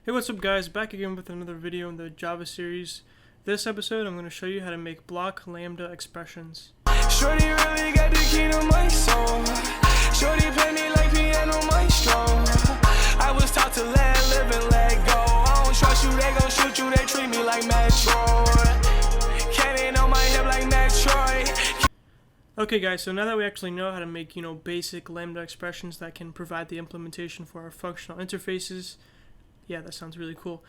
Hey, what's up guys, back again with another video in the Java series. This episode I'm going to show you how to make block lambda expressions. Shorty really got the key to my soul. Shorty play me like piano maestro. I was taught to let live and let go. I don't trust you, they gon' shoot you, they treat me like Metro. Cannon on my hip like Metroid. Okay guys, so now that we actually know how to make, basic lambda expressions that can provide the implementation for our functional interfaces, yeah, that sounds really cool.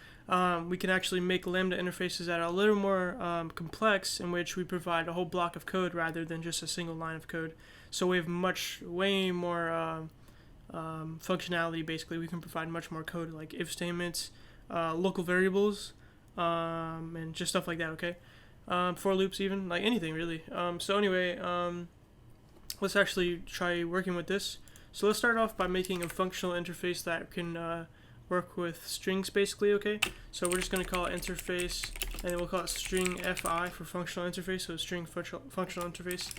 We can actually make lambda interfaces that are a little more complex, in which we provide a whole block of code rather than just a single line of code. So we have way more functionality. Basically, we can provide much more code, like if statements, local variables, and just stuff like that. Okay, for loops, even like anything really. So anyway, let's actually try working with this. So let's start off by making a functional interface that can work with strings, basically. Okay, so we're just going to call it interface, and then we'll call it string fi for functional interface, so string functional interface,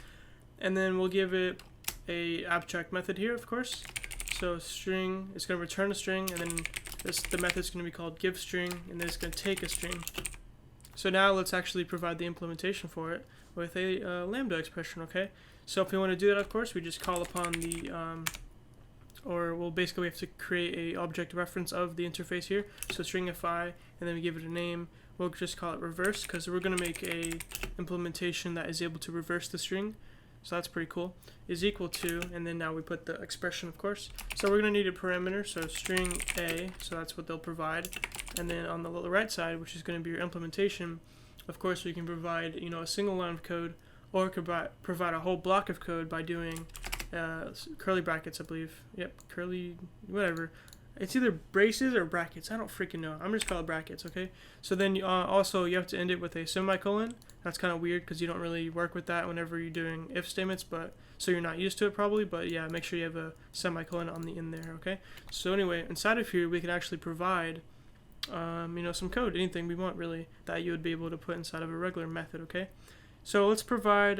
and then we'll give it a abstract method here, of course. So string is going to return a string, and then the method is going to be called give string, and then it's going to take a string. So now let's actually provide the implementation for it with a lambda expression. Okay, so if we want to do that, of course, we just call upon the basically we have to create a object reference of the interface here. So string fi, and then we give it a name. We'll just call it reverse, because we're going to make a implementation that is able to reverse the string. So that's pretty cool. Is equal to, and then now we put the expression, of course. So we're going to need a parameter, so string a, so that's what they'll provide. And then on the right side, which is going to be your implementation, of course we can provide a single line of code, or could provide a whole block of code by doing curly brackets, I believe. Yep, curly, whatever. It's either braces or brackets. I don't freaking know. I'm just calling it brackets, okay? So then also you have to end it with a semicolon. That's kind of weird because you don't really work with that whenever you're doing if statements, but so you're not used to it probably. But yeah, make sure you have a semicolon on the end there, okay? So anyway, inside of here we can actually provide some code, anything we want really, that you would be able to put inside of a regular method, okay? So let's provide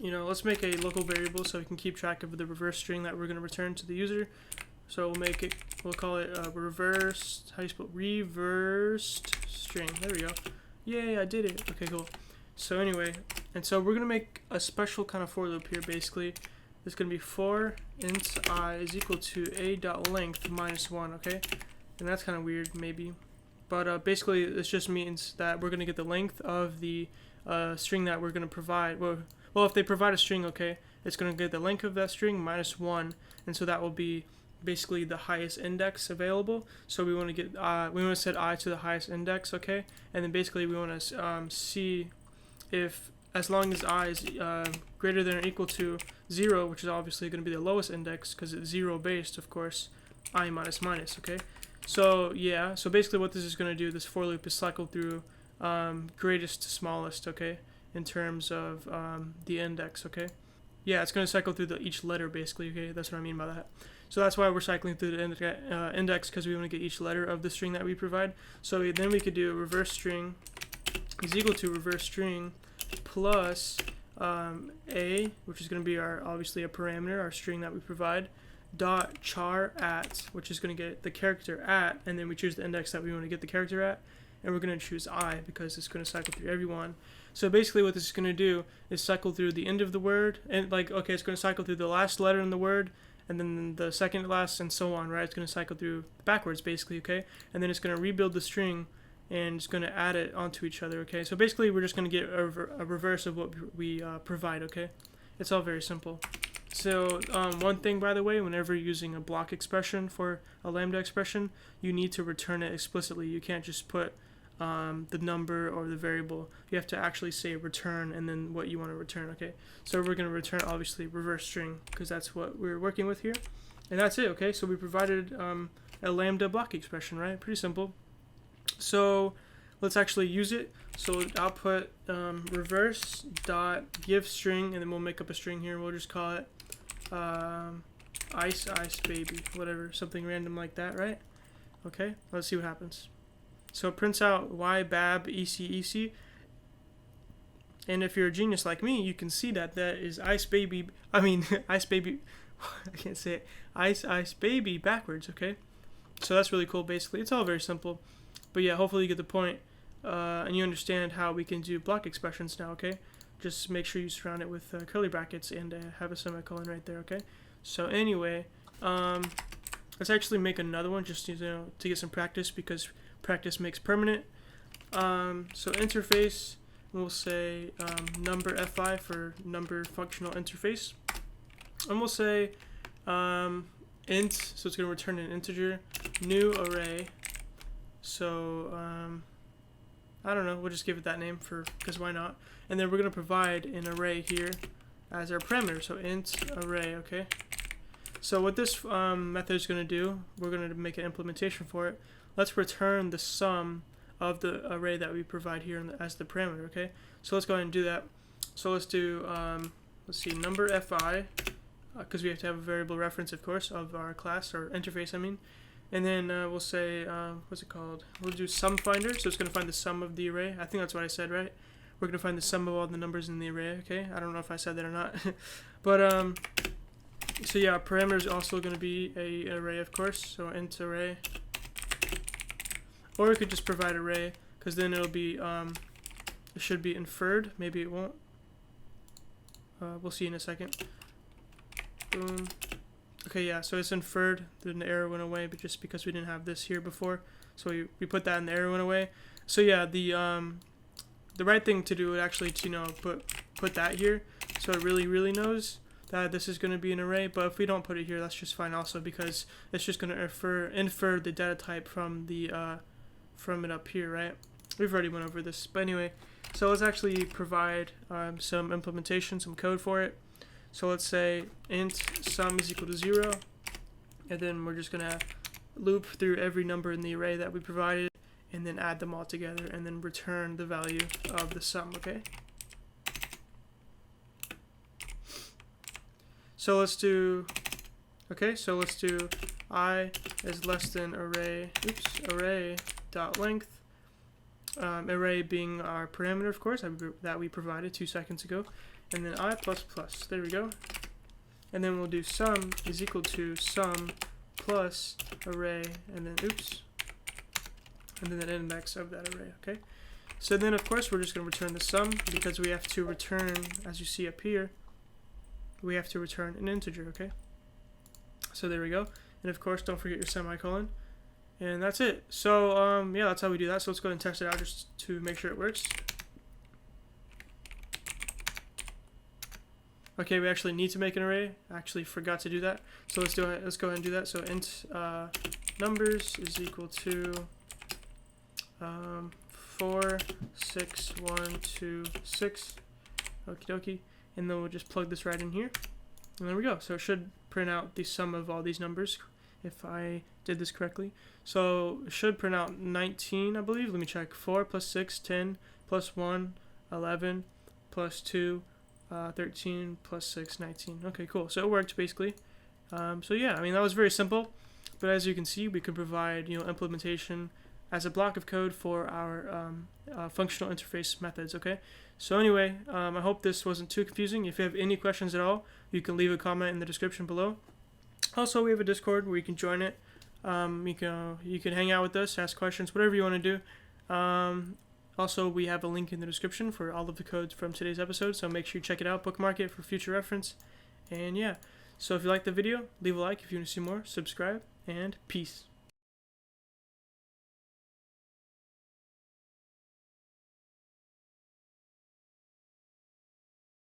let's make a local variable so we can keep track of the reverse string that we're going to return to the user. So we'll call it reversed, how do you spell reversed string. There we go. Yay, I did it. Okay, cool. So anyway, and so we're going to make a special kind of for loop here, basically. It's going to be for int I is equal to a.length minus 1, okay? And that's kind of weird, maybe. But basically, this just means that we're going to get the length of the string that we're going to provide. Well, if they provide a string, okay, it's going to get the length of that string minus 1, and so that will be basically the highest index available. So we want to get we want to set I to the highest index, okay, and then basically we want to see if, as long as I is greater than or equal to 0, which is obviously going to be the lowest index because it's 0 based, of course, I minus minus, okay. So yeah, so basically what this is going to do, this for loop, is cycle through greatest to smallest, okay, in terms of the index, okay. Yeah, it's going to cycle through each letter, basically, okay. That's what I mean by that. So that's why we're cycling through the index, because we want to get each letter of the string that we provide. So then we could do a reverse string is equal to reverse string plus a, which is going to be obviously a parameter, our string that we provide, dot char at, which is going to get the character at, and then we choose the index that we want to get the character at, and we're going to choose I because it's going to cycle through everyone. So basically what this is going to do is cycle through the end of the word, and it's going to cycle through the last letter in the word, and then the second last, and so on, right? It's going to cycle through backwards, basically, okay? And then it's going to rebuild the string, and it's going to add it onto each other, okay? So basically we're just going to get a reverse of what we provide, okay? It's all very simple. So one thing, by the way, whenever you're using a block expression for a lambda expression, you need to return it explicitly. You can't just put the number or the variable. You have to actually say return and then what you want to return, okay? So we're going to return, obviously, reverse string, because that's what we're working with here. And that's it, okay? So we provided a lambda block expression, right? Pretty simple. So let's actually use it. So output reverse dot give string, and then we'll make up a string here. We'll just call it ice baby, whatever, something random like that, right? Okay, let's see what happens. So it prints out y bab ec, and if you're a genius like me, you can see that is ice baby. I can't say it. Ice baby backwards, okay? So that's really cool. Basically, it's all very simple. But yeah, hopefully you get the point, and you understand how we can do block expressions now. Okay, just make sure you surround it with curly brackets and have a semicolon right there. Okay. So anyway, let's actually make another one just to get some practice, because practice makes permanent. So interface, we'll say number fi for number functional interface, and we'll say int, so it's going to return an integer, new array. So I don't know, we'll just give it that name because why not? And then we're going to provide an array here as our parameter, so int array. Okay. So what this method is going to do, we're going to make an implementation for it. Let's return the sum of the array that we provide here as the parameter. Okay. So let's go ahead and do that. So let's do let's see, number fi, because we have to have a variable reference, of course, of our class or interface, I mean. And then we'll say, what's it called? We'll do sum finder, so it's going to find the sum of the array. I think that's what I said, right? We're going to find the sum of all the numbers in the array, okay? I don't know if I said that or not. But, so yeah, our parameter is also going to be an array, of course, so int array. Or we could just provide array, because then it'll be, it should be inferred. Maybe it won't. We'll see in a second. Boom. Okay, yeah, so it's inferred, then the error went away, but just because we didn't have this here before, so we put that and the error went away. So yeah, the right thing to do would actually to put that here, so it really knows that this is going to be an array. But if we don't put it here, that's just fine also, because it's just going to infer the data type from the from it up here, right? We've already went over this, but anyway, so let's actually provide some implementation, some code for it. So let's say int sum is equal to 0, and then we're just gonna loop through every number in the array that we provided, and then add them all together, and then return the value of the sum. Okay. So let's do I is less than array dot length. Array being our parameter, of course, that we provided 2 seconds ago. And then I plus plus, there we go. And then we'll do sum is equal to sum plus array, and then and then the index of that array. Okay. So then of course we're just going to return the sum, because we have to return, as you see up here, we have to return an integer. Okay. So there we go. And of course don't forget your semicolon. And that's it. So yeah, that's how we do that. So let's go ahead and test it out just to make sure it works. Okay, we actually need to make an array. I actually forgot to do that. So let's go ahead and do that. So int numbers is equal to 4, 6, 1, 2, 6. Okie dokie. And then we'll just plug this right in here. And there we go. So it should print out the sum of all these numbers, if I did this correctly. So it should print out 19, I believe. Let me check. 4 plus 6, 10, plus 1, 11, plus 2, 13 plus 6, 19. Okay, cool. So it worked basically. So yeah, I mean, that was very simple, but as you can see, we can provide implementation as a block of code for our functional interface methods. Okay. So anyway, I hope this wasn't too confusing. If you have any questions at all, you can leave a comment in the description below. Also, we have a Discord where you can join it. You can hang out with us, ask questions, whatever you want to do. Also, we have a link in the description for all of the codes from today's episode, so make sure you check it out, bookmark it for future reference. And yeah, so if you liked the video, leave a like. If you want to see more, subscribe, and peace.